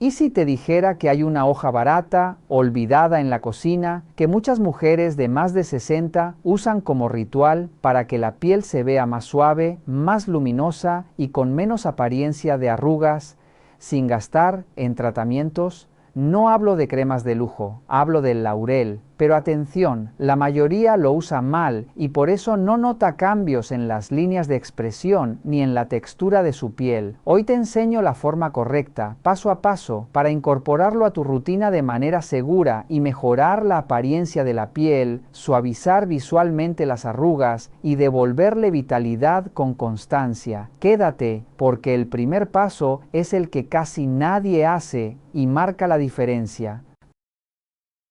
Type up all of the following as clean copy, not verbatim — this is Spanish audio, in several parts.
¿Y si te dijera que hay una hoja barata, olvidada en la cocina, que muchas mujeres de más de 60 usan como ritual para que la piel se vea más suave, más luminosa y con menos apariencia de arrugas, sin gastar en tratamientos? No hablo de cremas de lujo, hablo del laurel, pero atención, la mayoría lo usa mal y por eso no nota cambios en las líneas de expresión ni en la textura de su piel. Hoy te enseño la forma correcta, paso a paso, para incorporarlo a tu rutina de manera segura y mejorar la apariencia de la piel, suavizar visualmente las arrugas y devolverle vitalidad con constancia. Quédate, porque el primer paso es el que casi nadie hace y marca la diferencia.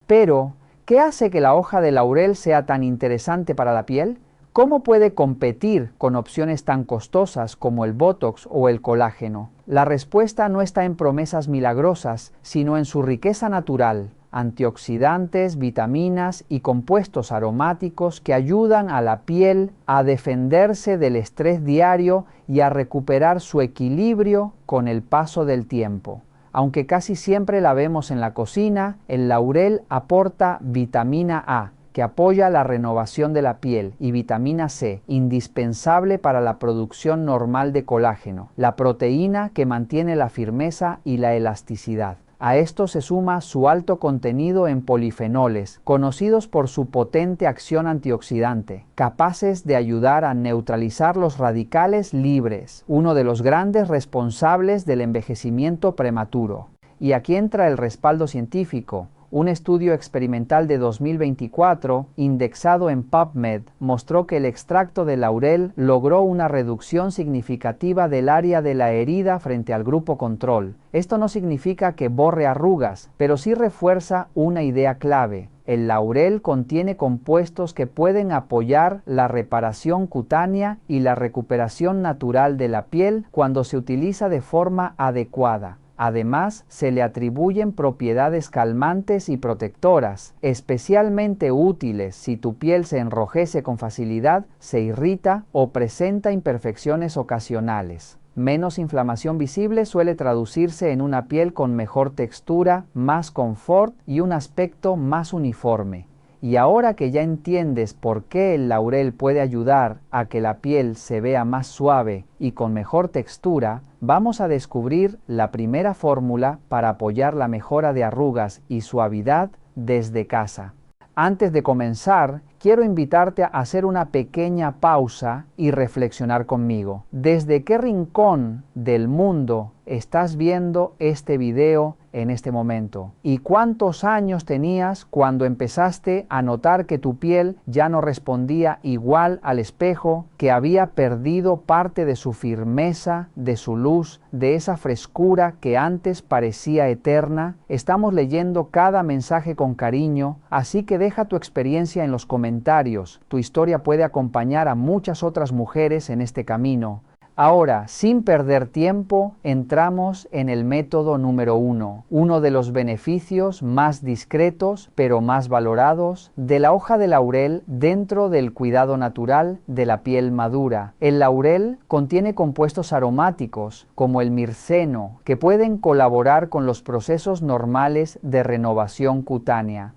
Pero, ¿qué hace que la hoja de laurel sea tan interesante para la piel? ¿Cómo puede competir con opciones tan costosas como el Botox o el colágeno? La respuesta no está en promesas milagrosas, sino en su riqueza natural, antioxidantes, vitaminas y compuestos aromáticos que ayudan a la piel a defenderse del estrés diario y a recuperar su equilibrio con el paso del tiempo. Aunque casi siempre la vemos en la cocina, el laurel aporta vitamina A, que apoya la renovación de la piel, y vitamina C, indispensable para la producción normal de colágeno, la proteína que mantiene la firmeza y la elasticidad. A esto se suma su alto contenido en polifenoles, conocidos por su potente acción antioxidante, capaces de ayudar a neutralizar los radicales libres, uno de los grandes responsables del envejecimiento prematuro. Y aquí entra el respaldo científico. Un estudio experimental de 2024, indexado en PubMed, mostró que el extracto de laurel logró una reducción significativa del área de la herida frente al grupo control. Esto no significa que borre arrugas, pero sí refuerza una idea clave. El laurel contiene compuestos que pueden apoyar la reparación cutánea y la recuperación natural de la piel cuando se utiliza de forma adecuada. Además, se le atribuyen propiedades calmantes y protectoras, especialmente útiles si tu piel se enrojece con facilidad, se irrita o presenta imperfecciones ocasionales. Menos inflamación visible suele traducirse en una piel con mejor textura, más confort y un aspecto más uniforme. Y ahora que ya entiendes por qué el laurel puede ayudar a que la piel se vea más suave y con mejor textura, vamos a descubrir la primera fórmula para apoyar la mejora de arrugas y suavidad desde casa. Antes de comenzar, quiero invitarte a hacer una pequeña pausa y reflexionar conmigo. ¿Desde qué rincón del mundo estás viendo este video en este momento? ¿Y cuántos años tenías cuando empezaste a notar que tu piel ya no respondía igual al espejo, que había perdido parte de su firmeza, de su luz, de esa frescura que antes parecía eterna? Estamos leyendo cada mensaje con cariño, así que deja tu experiencia en los comentarios. Tu historia puede acompañar a muchas otras mujeres en este camino. Ahora, sin perder tiempo, entramos en el método número 1, uno de los beneficios más discretos, pero más valorados, de la hoja de laurel dentro del cuidado natural de la piel madura. El laurel contiene compuestos aromáticos, como el mirceno, que pueden colaborar con los procesos normales de renovación cutánea.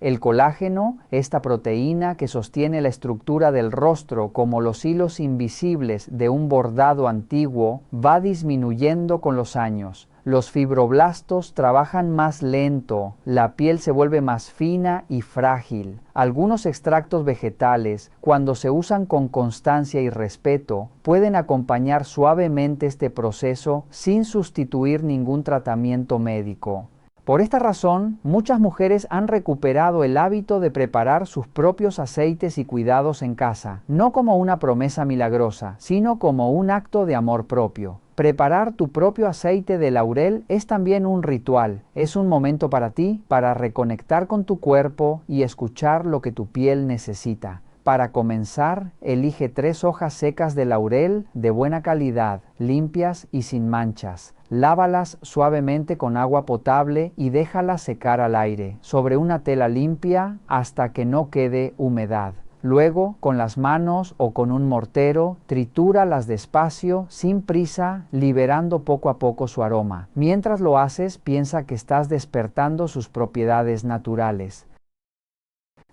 El colágeno, esta proteína que sostiene la estructura del rostro como los hilos invisibles de un bordado antiguo, va disminuyendo con los años. Los fibroblastos trabajan más lento, la piel se vuelve más fina y frágil. Algunos extractos vegetales, cuando se usan con constancia y respeto, pueden acompañar suavemente este proceso sin sustituir ningún tratamiento médico. Por esta razón, muchas mujeres han recuperado el hábito de preparar sus propios aceites y cuidados en casa, no como una promesa milagrosa, sino como un acto de amor propio. Preparar tu propio aceite de laurel es también un ritual, es un momento para ti, para reconectar con tu cuerpo y escuchar lo que tu piel necesita. Para comenzar, elige 3 hojas secas de laurel de buena calidad, limpias y sin manchas. Lávalas suavemente con agua potable y déjalas secar al aire, sobre una tela limpia hasta que no quede humedad. Luego, con las manos o con un mortero, tritúralas despacio, sin prisa, liberando poco a poco su aroma. Mientras lo haces, piensa que estás despertando sus propiedades naturales.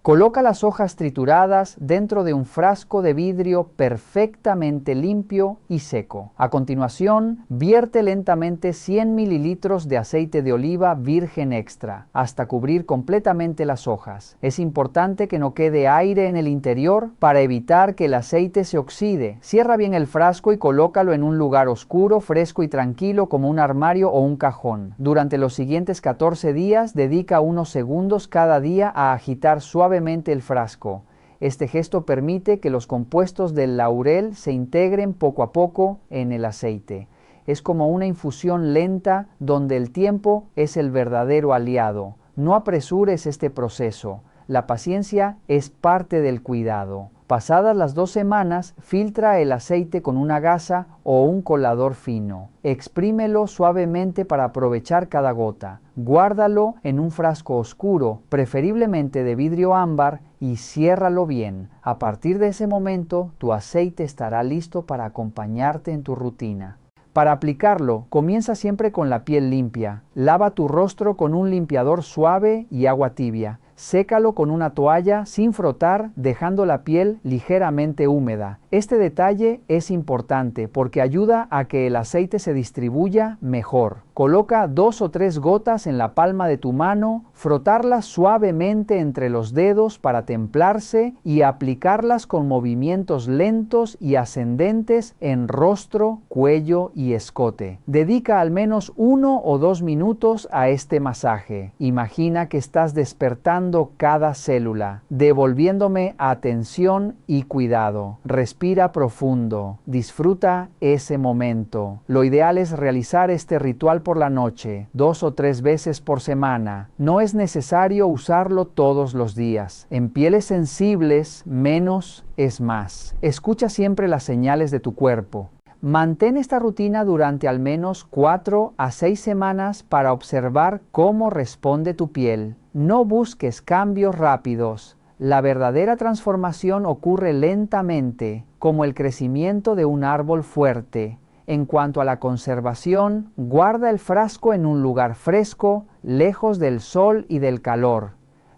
Coloca las hojas trituradas dentro de un frasco de vidrio perfectamente limpio y seco. A continuación, vierte lentamente 100 mililitros de aceite de oliva virgen extra, hasta cubrir completamente las hojas. Es importante que no quede aire en el interior para evitar que el aceite se oxide. Cierra bien el frasco y colócalo en un lugar oscuro, fresco y tranquilo como un armario o un cajón. Durante los siguientes 14 días, dedica unos segundos cada día a agitar suavemente el frasco. Este gesto permite que los compuestos del laurel se integren poco a poco en el aceite. Es como una infusión lenta donde el tiempo es el verdadero aliado. No apresures este proceso. La paciencia es parte del cuidado. Pasadas las 2 semanas, filtra el aceite con una gasa o un colador fino. Exprímelo suavemente para aprovechar cada gota. Guárdalo en un frasco oscuro, preferiblemente de vidrio ámbar, y ciérralo bien. A partir de ese momento, tu aceite estará listo para acompañarte en tu rutina. Para aplicarlo, comienza siempre con la piel limpia. Lava tu rostro con un limpiador suave y agua tibia. Sécalo con una toalla sin frotar, dejando la piel ligeramente húmeda. Este detalle es importante porque ayuda a que el aceite se distribuya mejor. Coloca 2 o 3 gotas en la palma de tu mano, frotarlas suavemente entre los dedos para templarse y aplicarlas con movimientos lentos y ascendentes en rostro, cuello y escote. Dedica al menos 1 o 2 minutos a este masaje. Imagina que estás despertando cada célula, devolviéndome atención y cuidado. Respira profundo. Disfruta ese momento. Lo ideal es realizar este ritual por la noche, 2 o 3 veces por semana. No es necesario usarlo todos los días. En pieles sensibles, menos es más. Escucha siempre las señales de tu cuerpo. Mantén esta rutina durante al menos 4 a 6 semanas para observar cómo responde tu piel. No busques cambios rápidos. La verdadera transformación ocurre lentamente, como el crecimiento de un árbol fuerte. En cuanto a la conservación, guarda el frasco en un lugar fresco, lejos del sol y del calor.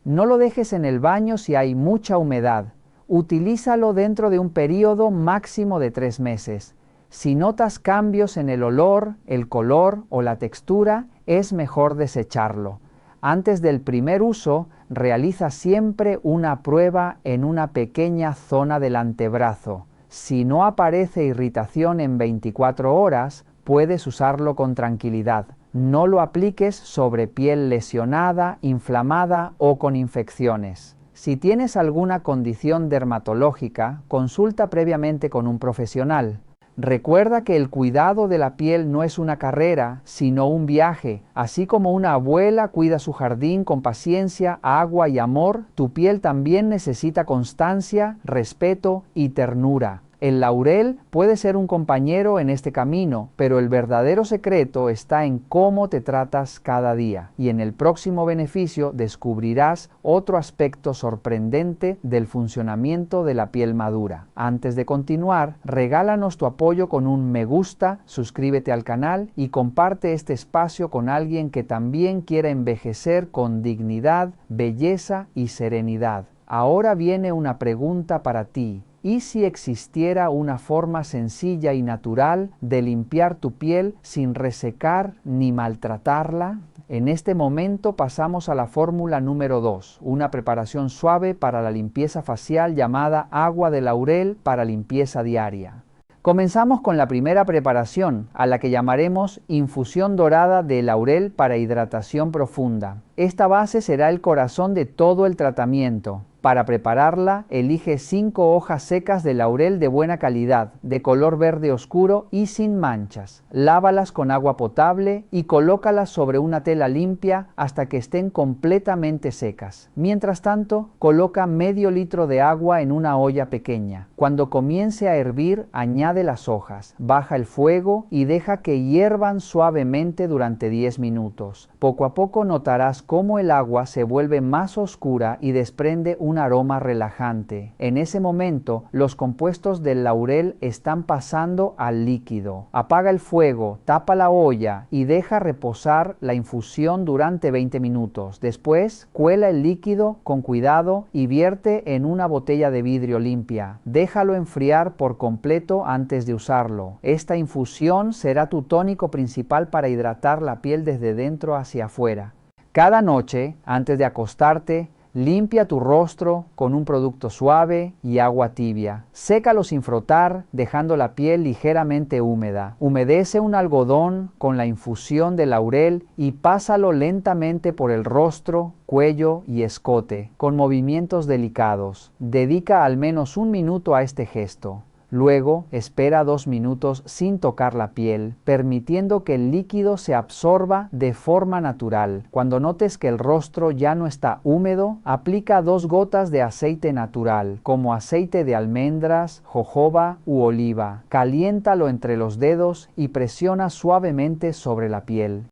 No lo dejes en el baño si hay mucha humedad. Utilízalo dentro de un período máximo de 3 meses. Si notas cambios en el olor, el color o la textura, es mejor desecharlo. Antes del primer uso, realiza siempre una prueba en una pequeña zona del antebrazo. Si no aparece irritación en 24 horas, puedes usarlo con tranquilidad. No lo apliques sobre piel lesionada, inflamada o con infecciones. Si tienes alguna condición dermatológica, consulta previamente con un profesional. Recuerda que el cuidado de la piel no es una carrera, sino un viaje. Así como una abuela cuida su jardín con paciencia, agua y amor, tu piel también necesita constancia, respeto y ternura. El laurel puede ser un compañero en este camino, pero el verdadero secreto está en cómo te tratas cada día. Y en el próximo beneficio descubrirás otro aspecto sorprendente del funcionamiento de la piel madura. Antes de continuar, regálanos tu apoyo con un me gusta, suscríbete al canal y comparte este espacio con alguien que también quiera envejecer con dignidad, belleza y serenidad. Ahora viene una pregunta para ti. ¿Y si existiera una forma sencilla y natural de limpiar tu piel sin resecar ni maltratarla? En este momento pasamos a la fórmula número 2, una preparación suave para la limpieza facial llamada agua de laurel para limpieza diaria. Comenzamos con la primera preparación, a la que llamaremos infusión dorada de laurel para hidratación profunda. Esta base será el corazón de todo el tratamiento. Para prepararla, elige 5 hojas secas de laurel de buena calidad, de color verde oscuro y sin manchas. Lávalas con agua potable y colócalas sobre una tela limpia hasta que estén completamente secas. Mientras tanto, coloca medio litro de agua en una olla pequeña. Cuando comience a hervir, añade las hojas, baja el fuego y deja que hiervan suavemente durante 10 minutos. Poco a poco notarás cómo el agua se vuelve más oscura y desprende un un aroma relajante. En ese momento, los compuestos del laurel están pasando al líquido. Apaga el fuego, tapa la olla y deja reposar la infusión durante 20 minutos. Después, cuela el líquido con cuidado y vierte en una botella de vidrio limpia. Déjalo enfriar por completo antes de usarlo. Esta infusión será tu tónico principal para hidratar la piel desde dentro hacia afuera. Cada noche, antes de acostarte, limpia tu rostro con un producto suave y agua tibia. Sécalo sin frotar, dejando la piel ligeramente húmeda. Humedece un algodón con la infusión de laurel y pásalo lentamente por el rostro, cuello y escote, con movimientos delicados. Dedica al menos 1 minuto a este gesto. Luego, espera 2 minutos sin tocar la piel, permitiendo que el líquido se absorba de forma natural. Cuando notes que el rostro ya no está húmedo, aplica 2 gotas de aceite natural, como aceite de almendras, jojoba u oliva. Caliéntalo entre los dedos y presiona suavemente sobre la piel.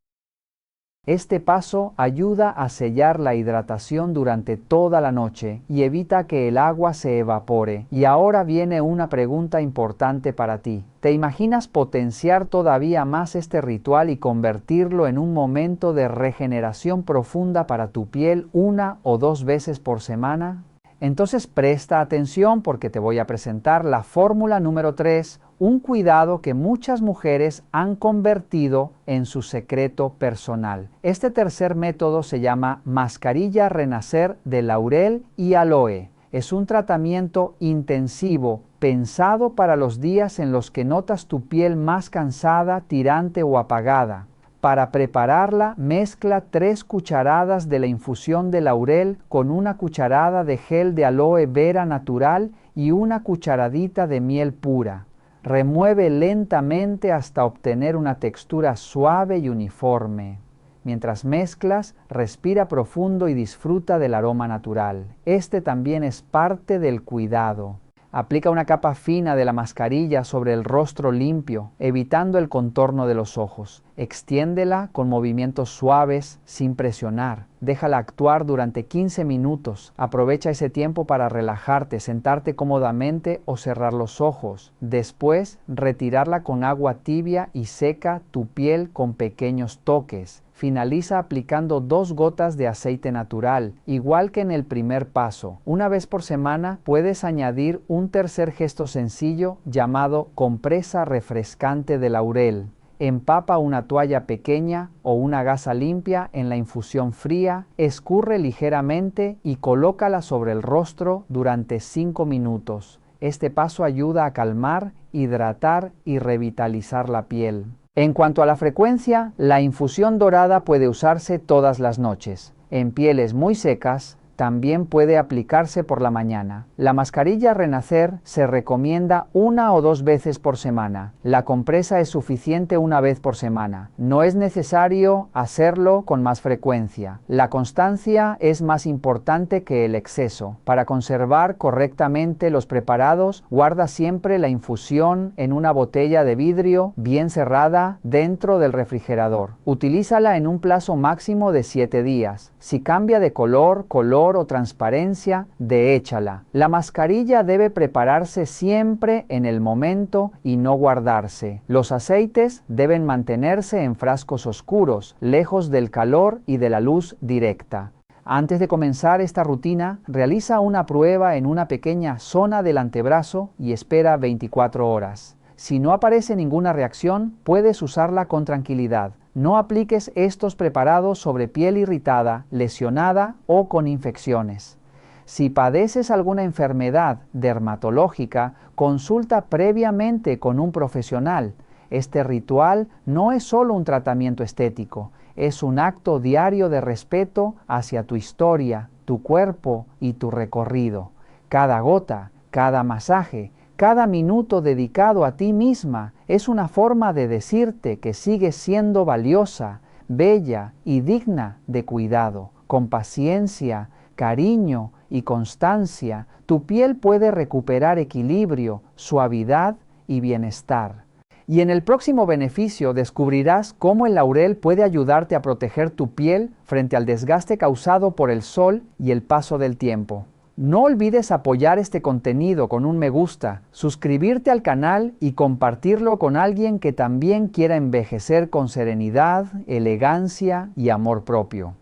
Este paso ayuda a sellar la hidratación durante toda la noche y evita que el agua se evapore. Y ahora viene una pregunta importante para ti. ¿Te imaginas potenciar todavía más este ritual y convertirlo en un momento de regeneración profunda para tu piel 1 o 2 veces por semana? Entonces presta atención porque te voy a presentar la fórmula número 3, un cuidado que muchas mujeres han convertido en su secreto personal. Este tercer método se llama mascarilla renacer de laurel y aloe. Es un tratamiento intensivo pensado para los días en los que notas tu piel más cansada, tirante o apagada. Para prepararla, mezcla 3 cucharadas de la infusión de laurel con 1 cucharada de gel de aloe vera natural y 1 cucharadita de miel pura. Remueve lentamente hasta obtener una textura suave y uniforme. Mientras mezclas, respira profundo y disfruta del aroma natural. Este también es parte del cuidado. Aplica una capa fina de la mascarilla sobre el rostro limpio, evitando el contorno de los ojos. Extiéndela con movimientos suaves, sin presionar. Déjala actuar durante 15 minutos. Aprovecha ese tiempo para relajarte, sentarte cómodamente o cerrar los ojos. Después, retirarla con agua tibia y seca tu piel con pequeños toques. Finaliza aplicando 2 gotas de aceite natural, igual que en el primer paso. Una vez por semana puedes añadir un tercer gesto sencillo llamado compresa refrescante de laurel. Empapa una toalla pequeña o una gasa limpia en la infusión fría, escurre ligeramente y colócala sobre el rostro durante 5 minutos. Este paso ayuda a calmar, hidratar y revitalizar la piel. En cuanto a la frecuencia, la infusión dorada puede usarse todas las noches. En pieles muy secas, también puede aplicarse por la mañana. La mascarilla renacer se recomienda 1 o 2 veces por semana. La compresa es suficiente 1 vez por semana. No es necesario hacerlo con más frecuencia. La constancia es más importante que el exceso. Para conservar correctamente los preparados, guarda siempre la infusión en una botella de vidrio bien cerrada dentro del refrigerador. Utilízala en un plazo máximo de 7 días. Si cambia de color o transparencia, deéchala. La mascarilla debe prepararse siempre en el momento y no guardarse. Los aceites deben mantenerse en frascos oscuros, lejos del calor y de la luz directa. Antes de comenzar esta rutina, realiza una prueba en una pequeña zona del antebrazo y espera 24 horas. Si no aparece ninguna reacción, puedes usarla con tranquilidad. No apliques estos preparados sobre piel irritada, lesionada o con infecciones. Si padeces alguna enfermedad dermatológica, consulta previamente con un profesional. Este ritual no es solo un tratamiento estético, es un acto diario de respeto hacia tu historia, tu cuerpo y tu recorrido. Cada gota, cada masaje, cada minuto dedicado a ti misma es una forma de decirte que sigues siendo valiosa, bella y digna de cuidado. Con paciencia, cariño y constancia, tu piel puede recuperar equilibrio, suavidad y bienestar. Y en el próximo beneficio descubrirás cómo el laurel puede ayudarte a proteger tu piel frente al desgaste causado por el sol y el paso del tiempo. No olvides apoyar este contenido con un me gusta, suscribirte al canal y compartirlo con alguien que también quiera envejecer con serenidad, elegancia y amor propio.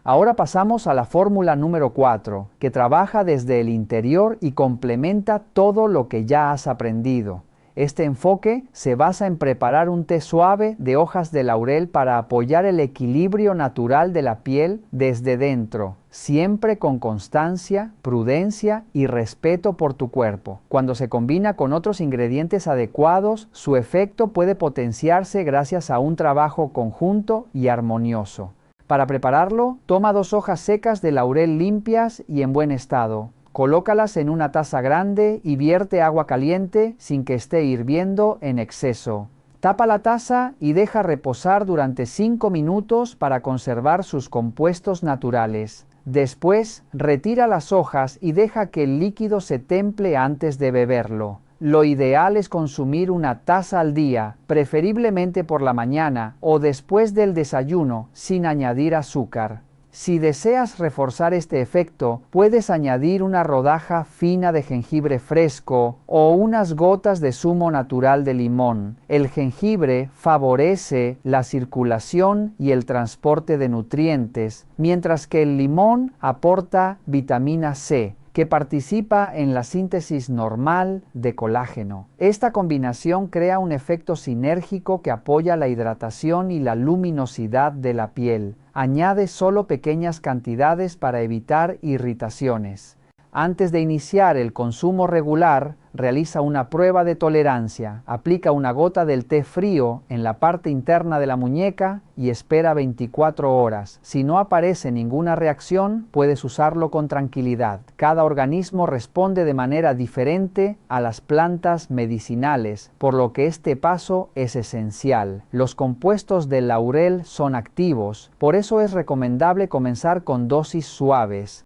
Ahora pasamos a la fórmula número 4, que trabaja desde el interior y complementa todo lo que ya has aprendido. Este enfoque se basa en preparar un té suave de hojas de laurel para apoyar el equilibrio natural de la piel desde dentro, siempre con constancia, prudencia y respeto por tu cuerpo. Cuando se combina con otros ingredientes adecuados, su efecto puede potenciarse gracias a un trabajo conjunto y armonioso. Para prepararlo, toma 2 hojas secas de laurel limpias y en buen estado. Colócalas en una taza grande y vierte agua caliente sin que esté hirviendo en exceso. Tapa la taza y deja reposar durante 5 minutos para conservar sus compuestos naturales. Después, retira las hojas y deja que el líquido se temple antes de beberlo. Lo ideal es consumir una taza al día, preferiblemente por la mañana o después del desayuno, sin añadir azúcar. Si deseas reforzar este efecto, puedes añadir una rodaja fina de jengibre fresco o unas gotas de zumo natural de limón. El jengibre favorece la circulación y el transporte de nutrientes, mientras que el limón aporta vitamina C, que participa en la síntesis normal de colágeno. Esta combinación crea un efecto sinérgico que apoya la hidratación y la luminosidad de la piel. Añade solo pequeñas cantidades para evitar irritaciones. Antes de iniciar el consumo regular, realiza una prueba de tolerancia. Aplica una gota del té frío en la parte interna de la muñeca y espera 24 horas. Si no aparece ninguna reacción, puedes usarlo con tranquilidad. Cada organismo responde de manera diferente a las plantas medicinales, por lo que este paso es esencial. Los compuestos del laurel son activos, por eso es recomendable comenzar con dosis suaves.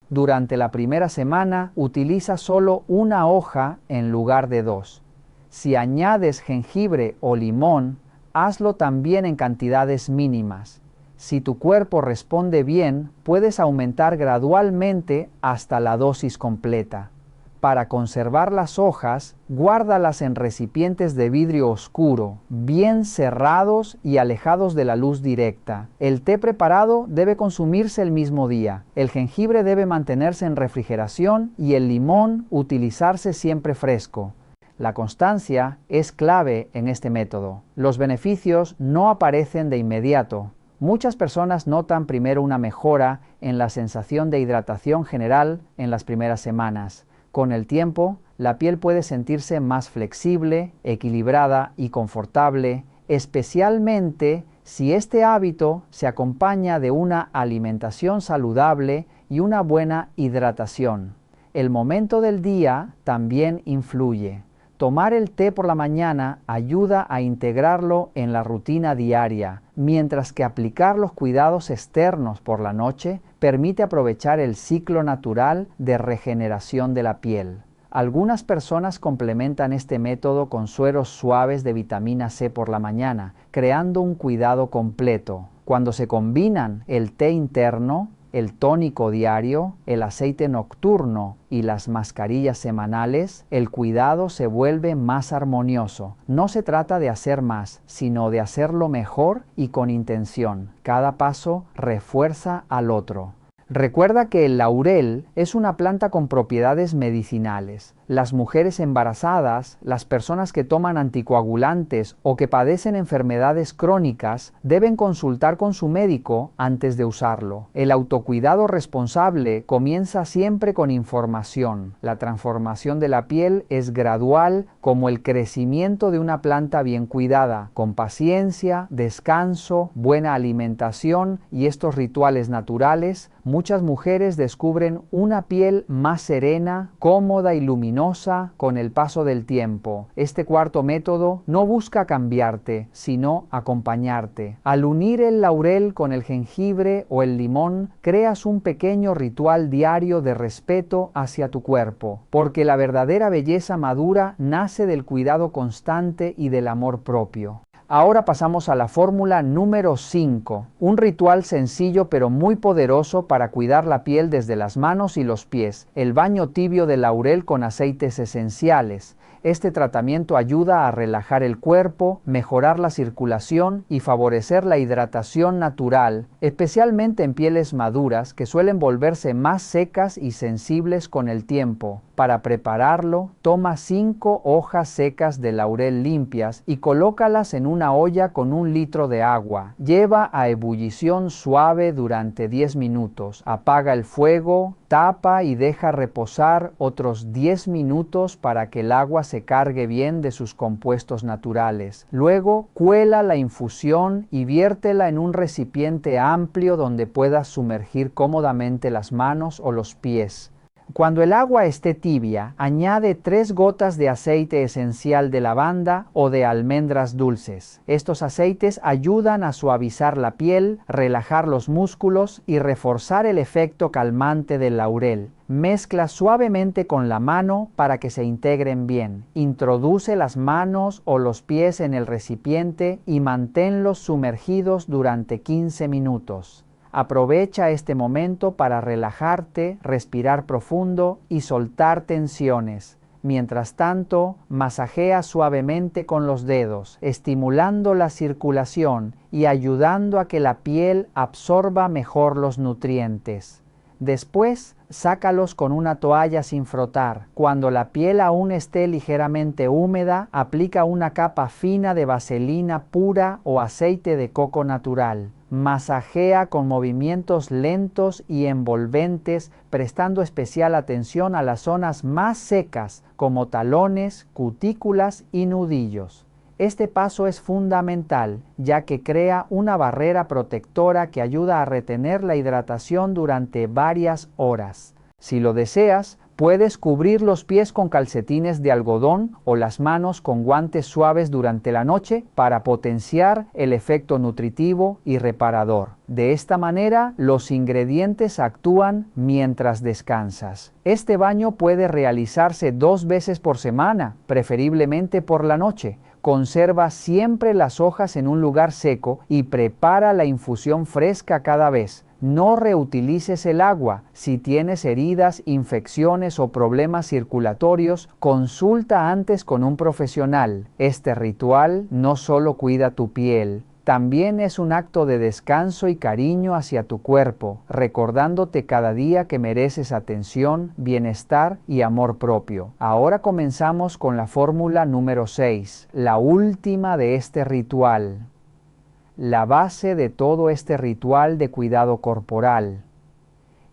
Durante la primera semana, utiliza solo una hoja en lugar de 2. Si añades jengibre o limón, hazlo también en cantidades mínimas. Si tu cuerpo responde bien, puedes aumentar gradualmente hasta la dosis completa. Para conservar las hojas, guárdalas en recipientes de vidrio oscuro, bien cerrados y alejados de la luz directa. El té preparado debe consumirse el mismo día. El jengibre debe mantenerse en refrigeración y el limón utilizarse siempre fresco. La constancia es clave en este método. Los beneficios no aparecen de inmediato. Muchas personas notan primero una mejora en la sensación de hidratación general en las primeras semanas. Con el tiempo, la piel puede sentirse más flexible, equilibrada y confortable, especialmente si este hábito se acompaña de una alimentación saludable y una buena hidratación. El momento del día también influye. Tomar el té por la mañana ayuda a integrarlo en la rutina diaria, mientras que aplicar los cuidados externos por la noche permite aprovechar el ciclo natural de regeneración de la piel. Algunas personas complementan este método con sueros suaves de vitamina C por la mañana, creando un cuidado completo. Cuando se combinan el té interno, el tónico diario, el aceite nocturno y las mascarillas semanales, el cuidado se vuelve más armonioso. No se trata de hacer más, sino de hacerlo mejor y con intención. Cada paso refuerza al otro. Recuerda que el laurel es una planta con propiedades medicinales. Las mujeres embarazadas, las personas que toman anticoagulantes o que padecen enfermedades crónicas deben consultar con su médico antes de usarlo. El autocuidado responsable comienza siempre con información. La transformación de la piel es gradual como el crecimiento de una planta bien cuidada, con paciencia, descanso, buena alimentación y estos rituales naturales. Muchas mujeres descubren una piel más serena, cómoda y luminosa con el paso del tiempo. Este cuarto método no busca cambiarte, sino acompañarte. Al unir el laurel con el jengibre o el limón, creas un pequeño ritual diario de respeto hacia tu cuerpo, porque la verdadera belleza madura nace del cuidado constante y del amor propio. Ahora pasamos a la fórmula número 5, un ritual sencillo pero muy poderoso para cuidar la piel desde las manos y los pies, el baño tibio de laurel con aceites esenciales. Este tratamiento ayuda a relajar el cuerpo, mejorar la circulación y favorecer la hidratación natural, especialmente en pieles maduras que suelen volverse más secas y sensibles con el tiempo. Para prepararlo, toma 5 hojas secas de laurel limpias y colócalas en una olla con 1 litro de agua. Lleva a ebullición suave durante 10 minutos. Apaga el fuego, tapa y deja reposar otros 10 minutos para que el agua se cargue bien de sus compuestos naturales. Luego, cuela la infusión y viértela en un recipiente amplio donde puedas sumergir cómodamente las manos o los pies. Cuando el agua esté tibia, añade 3 gotas de aceite esencial de lavanda o de almendras dulces. Estos aceites ayudan a suavizar la piel, relajar los músculos y reforzar el efecto calmante del laurel. Mezcla suavemente con la mano para que se integren bien. Introduce las manos o los pies en el recipiente y manténlos sumergidos durante 15 minutos. Aprovecha este momento para relajarte, respirar profundo y soltar tensiones. Mientras tanto, masajea suavemente con los dedos, estimulando la circulación y ayudando a que la piel absorba mejor los nutrientes. Después, sácalos con una toalla sin frotar. Cuando la piel aún esté ligeramente húmeda, aplica una capa fina de vaselina pura o aceite de coco natural. Masajea con movimientos lentos y envolventes, prestando especial atención a las zonas más secas, como talones, cutículas y nudillos. Este paso es fundamental, ya que crea una barrera protectora que ayuda a retener la hidratación durante varias horas. Si lo deseas, puedes cubrir los pies con calcetines de algodón o las manos con guantes suaves durante la noche para potenciar el efecto nutritivo y reparador. De esta manera, los ingredientes actúan mientras descansas. Este baño puede realizarse 2 veces por semana, preferiblemente por la noche. Conserva siempre las hojas en un lugar seco y prepara la infusión fresca cada vez. No reutilices el agua. Si tienes heridas, infecciones o problemas circulatorios, consulta antes con un profesional. Este ritual no solo cuida tu piel, también es un acto de descanso y cariño hacia tu cuerpo, recordándote cada día que mereces atención, bienestar y amor propio. Ahora comenzamos con la fórmula número 6, la última de este ritual. La base de todo este ritual de cuidado corporal.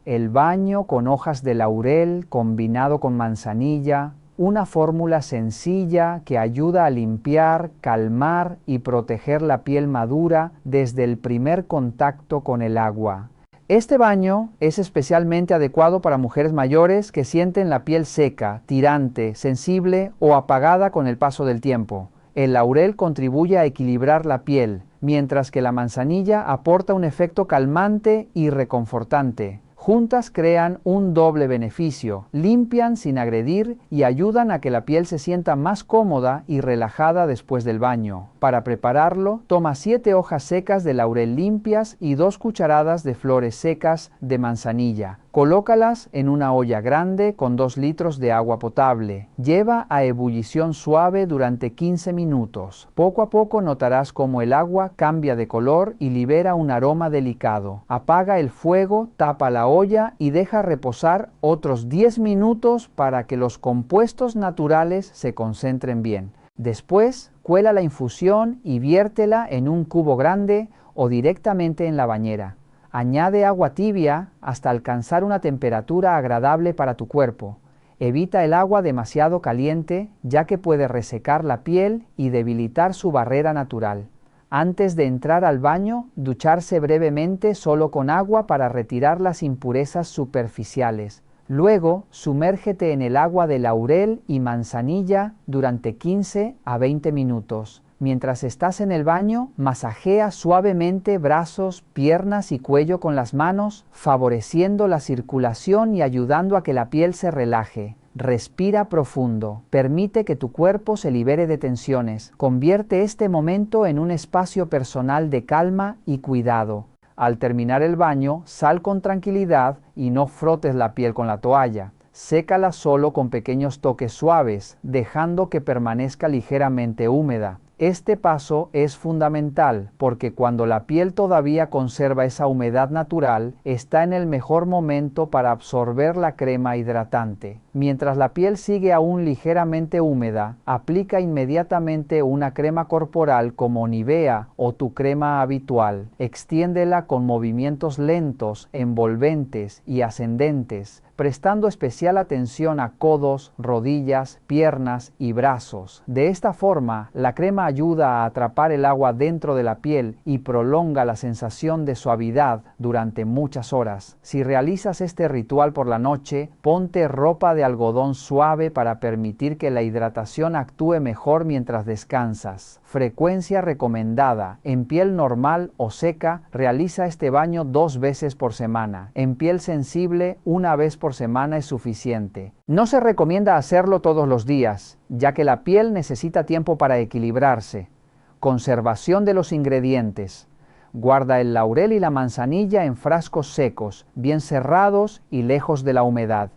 El baño con hojas de laurel combinado con manzanilla, una fórmula sencilla que ayuda a limpiar, calmar y proteger la piel madura desde el primer contacto con el agua. Este baño es especialmente adecuado para mujeres mayores que sienten la piel seca, tirante, sensible o apagada con el paso del tiempo. El laurel contribuye a equilibrar la piel, mientras que la manzanilla aporta un efecto calmante y reconfortante. Juntas crean un doble beneficio, limpian sin agredir y ayudan a que la piel se sienta más cómoda y relajada después del baño. Para prepararlo, toma 7 hojas secas de laurel limpias y 2 cucharadas de flores secas de manzanilla. Colócalas en una olla grande con 2 litros de agua potable. Lleva a ebullición suave durante 15 minutos. Poco a poco notarás cómo el agua cambia de color y libera un aroma delicado. Apaga el fuego, tapa la olla y deja reposar otros 10 minutos para que los compuestos naturales se concentren bien. Después, cuela la infusión y viértela en un cubo grande o directamente en la bañera. Añade agua tibia hasta alcanzar una temperatura agradable para tu cuerpo. Evita el agua demasiado caliente, ya que puede resecar la piel y debilitar su barrera natural. Antes de entrar al baño, ducharse brevemente solo con agua para retirar las impurezas superficiales. Luego, sumérgete en el agua de laurel y manzanilla durante 15 a 20 minutos. Mientras estás en el baño, masajea suavemente brazos, piernas y cuello con las manos, favoreciendo la circulación y ayudando a que la piel se relaje. Respira profundo, permite que tu cuerpo se libere de tensiones, convierte este momento en un espacio personal de calma y cuidado. Al terminar el baño, sal con tranquilidad y no frotes la piel con la toalla. Sécala solo con pequeños toques suaves, dejando que permanezca ligeramente húmeda. Este paso es fundamental porque cuando la piel todavía conserva esa humedad natural, está en el mejor momento para absorber la crema hidratante. Mientras la piel sigue aún ligeramente húmeda, aplica inmediatamente una crema corporal como Nivea o tu crema habitual. Extiéndela con movimientos lentos, envolventes y ascendentes, prestando especial atención a codos, rodillas, piernas y brazos. De esta forma, la crema ayuda a atrapar el agua dentro de la piel y prolonga la sensación de suavidad durante muchas horas. Si realizas este ritual por la noche, ponte ropa de algodón suave para permitir que la hidratación actúe mejor mientras descansas. Frecuencia recomendada. En piel normal o seca, realiza este baño 2 veces por semana. En piel sensible, 1 vez por semana es suficiente. No se recomienda hacerlo todos los días, ya que la piel necesita tiempo para equilibrarse. Conservación de los ingredientes. Guarda el laurel y la manzanilla en frascos secos, bien cerrados y lejos de la humedad.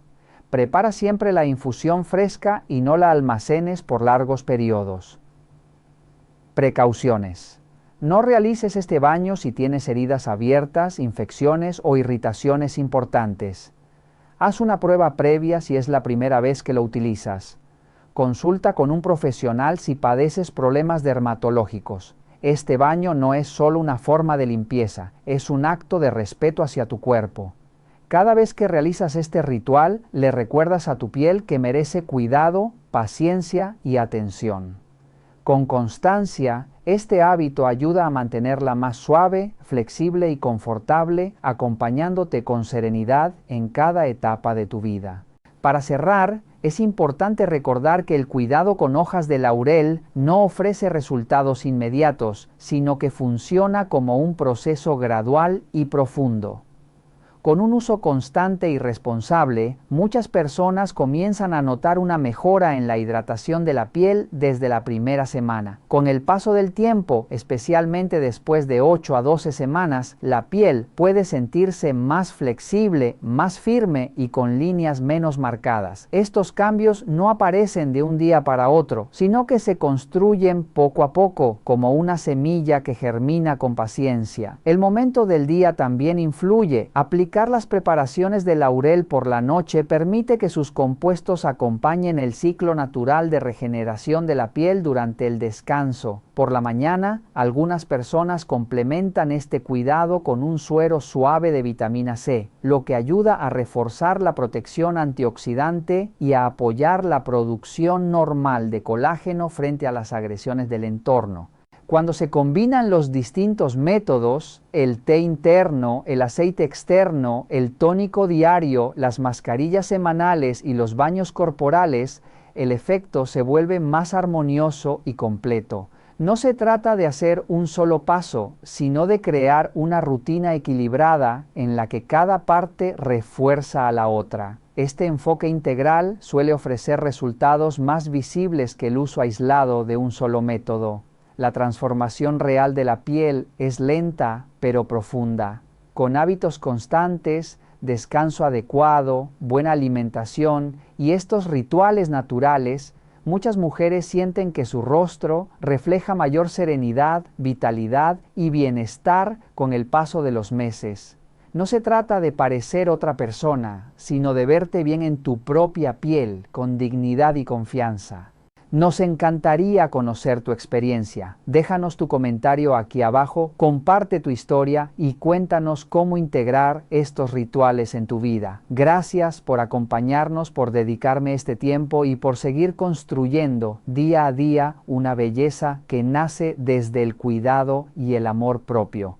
Prepara siempre la infusión fresca y no la almacenes por largos periodos. Precauciones. No realices este baño si tienes heridas abiertas, infecciones o irritaciones importantes. Haz una prueba previa si es la primera vez que lo utilizas. Consulta con un profesional si padeces problemas dermatológicos. Este baño no es solo una forma de limpieza, es un acto de respeto hacia tu cuerpo. Cada vez que realizas este ritual, le recuerdas a tu piel que merece cuidado, paciencia y atención. Con constancia, este hábito ayuda a mantenerla más suave, flexible y confortable, acompañándote con serenidad en cada etapa de tu vida. Para cerrar, es importante recordar que el cuidado con hojas de laurel no ofrece resultados inmediatos, sino que funciona como un proceso gradual y profundo. Con un uso constante y responsable, muchas personas comienzan a notar una mejora en la hidratación de la piel desde la primera semana. Con el paso del tiempo, especialmente después de 8 a 12 semanas, la piel puede sentirse más flexible, más firme y con líneas menos marcadas. Estos cambios no aparecen de un día para otro, sino que se construyen poco a poco, como una semilla que germina con paciencia. El momento del día también influye. Aplicar las preparaciones de laurel por la noche permite que sus compuestos acompañen el ciclo natural de regeneración de la piel durante el descanso. Por la mañana, algunas personas complementan este cuidado con un suero suave de vitamina C, lo que ayuda a reforzar la protección antioxidante y a apoyar la producción normal de colágeno frente a las agresiones del entorno. Cuando se combinan los distintos métodos, el té interno, el aceite externo, el tónico diario, las mascarillas semanales y los baños corporales, el efecto se vuelve más armonioso y completo. No se trata de hacer un solo paso, sino de crear una rutina equilibrada en la que cada parte refuerza a la otra. Este enfoque integral suele ofrecer resultados más visibles que el uso aislado de un solo método. La transformación real de la piel es lenta pero profunda. Con hábitos constantes, descanso adecuado, buena alimentación y estos rituales naturales, muchas mujeres sienten que su rostro refleja mayor serenidad, vitalidad y bienestar con el paso de los meses. No se trata de parecer otra persona, sino de verte bien en tu propia piel, con dignidad y confianza. Nos encantaría conocer tu experiencia. Déjanos tu comentario aquí abajo, comparte tu historia y cuéntanos cómo integrar estos rituales en tu vida. Gracias por acompañarnos, por dedicarme este tiempo y por seguir construyendo día a día una belleza que nace desde el cuidado y el amor propio.